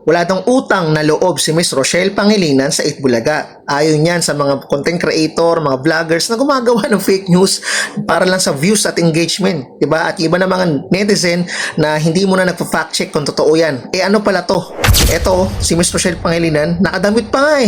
Wala daw utang na loob si Miss Rochelle Pangilinan sa Itbulaga. Ayon yan sa mga content creator, mga vloggers na gumagawa ng fake news para lang sa views at engagement. Diba? At iba na mga netizen na hindi mo na nagpa-fact check kung totoo yan. Eh ano pala to? Eto, si Miss Rochelle Pangilinan, nakadamit pa nga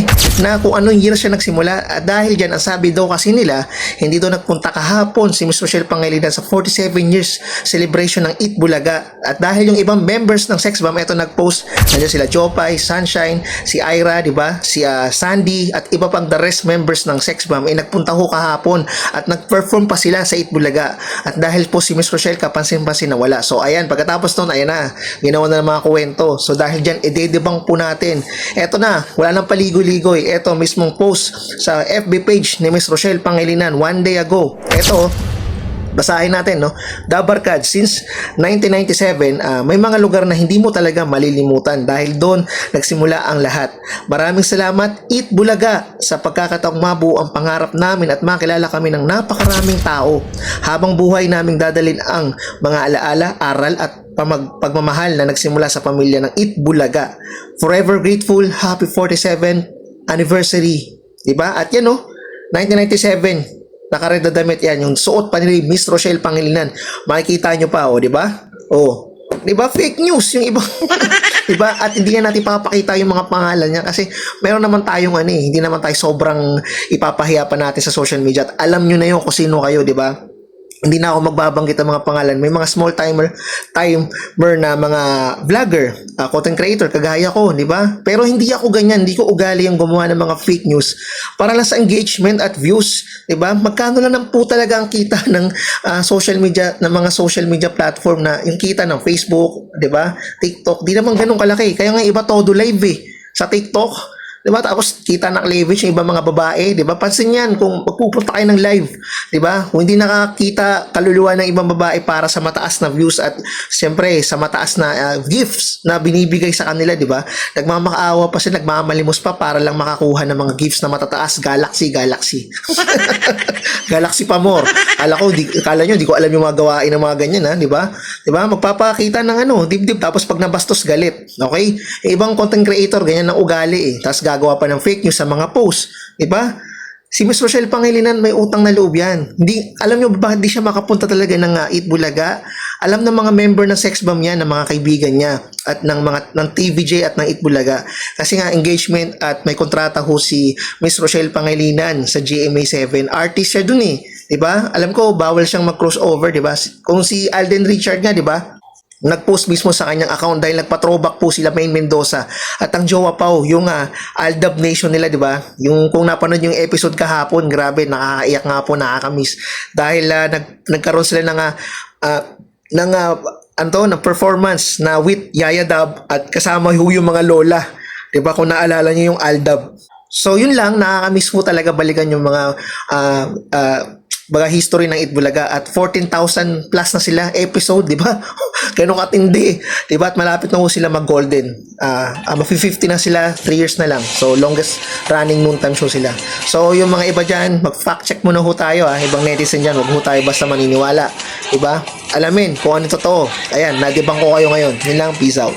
na kung anong year siya nagsimula. At dahil dyan, ang sabi daw kasi nila, hindi daw nagpunta kahapon si Miss Rochelle Pangilinan sa 47 years celebration ng Itbulaga. At dahil yung ibang members ng Sex Bomb, eto nag-post, nandiyan sila Jopay, Sunshine, si Ira, di ba? Si Sandy at iba pang the rest members ng Sex Bomb ay nagpunta ho kahapon at nag-perform pa sila sa Itbulaga. At dahil po si Miss Rochelle kapansin-pansin na wala. So ayan, pagkatapos nun, ayan na, ginawa na ng mga kwento. So dahil dyan, idedebang po natin. Eto na, wala nang paligoy-ligoy. Eto mismong post sa FB page ni Miss Rochelle Pangilinan one day ago. Eto, basahin natin, no? Dabarkad, since 1997, may mga lugar na hindi mo talaga malilimutan dahil doon nagsimula ang lahat. Maraming salamat, Itbulaga, sa pagkakataong mabuo ang pangarap namin at makilala kami ng napakaraming tao. Habang buhay naming dadalin ang mga alaala, aral at pagmamahal na nagsimula sa pamilya ng Itbulaga. Forever grateful, happy 47th anniversary. Diba? At yan, no? 1997, naka-red na damit yan, yung suot pa ni Miss Rochelle Pangilinan. Makikita nyo pa, di ba? Di ba? Fake news yung iba. Di ba? At hindi na natin papakita yung mga pangalan niya kasi meron naman tayong hindi naman tayo sobrang ipapahiya pa natin sa social media at alam nyo na yun kung sino kayo, di ba? Hindi na ako magbabanggit ng mga pangalan. May mga small timer na mga vlogger, content creator, kagaya ko, di ba? Pero hindi ako ganyan. Hindi ko ugali yung gumawa ng mga fake news para lang sa engagement at views, di ba? Magkano lang po talaga ang kita ng social media, ng mga social media platform na yung kita ng Facebook, di ba? TikTok, di naman ganun kalaki. Kaya nga iba todo live sa TikTok. Diba? Tapos kita na cleavage yung ibang mga babae, diba? Pansin yan kung magpupunta kayo ng live, diba? Kung hindi nakakita kaluluwa ng ibang babae para sa mataas na views at siyempre sa mataas na gifts na binibigay sa kanila, diba? Nagmamakaawa pa sila, nagmamalimos pa para lang makakuha ng mga gifts na matataas. Galaxy Galaxy pa more. Kala nyo, di ko alam yung mga gawain ng mga ganyan, ha? Diba? Diba? Magpapakita ng dibdib, tapos pag nabastos, galit. Okay? Ibang content creator, ganyan ang ugali Tapos gagawa pa ng fake news sa mga posts, di ba? Si Miss Rochelle Pangilinan may utang na loob yan. Alam nyo ba bakit di siya makapunta talaga ng Itbulaga? Alam ng mga member ng Sex Bomb niya, ng mga kaibigan niya at ng TVJ at ng Itbulaga. Kasi nga engagement at may kontrata ho si Miss Rochelle Pangilinan sa GMA7. Artist siya dun di ba? Alam ko bawal siyang mag-crossover, di ba? Kung si Alden Richard nga, di ba? Nag-post mismo sa kanyang account dahil nagpa-throwback po sila Maine Mendoza at ang jowa pa yung Aldab Nation nila, di ba? Yung kung napanood yung episode kahapon, grabe, nakakaiyak nga po, nakakamiss dahil nagkaroon sila ng performance na with Yaya Dab at kasama yung mga lola, di ba? Kung naalala niyo yung Aldab. So yun lang, nakakamiss po talaga balikan yung mga history ng Itbulaga at 14,000 plus na sila episode, di ba? Ganun katindi, di ba? At malapit na ho sila mag-golden. Mag-50 na sila, 3 years na lang. So, longest running noontime show sila. So, yung mga iba dyan, mag-fact check muna ho tayo, ibang netizen dyan, wag ho tayo basta maniniwala, di ba? Alamin kung ano totoo. Ayan, nadibang ko kayo ngayon. Yun lang, peace out.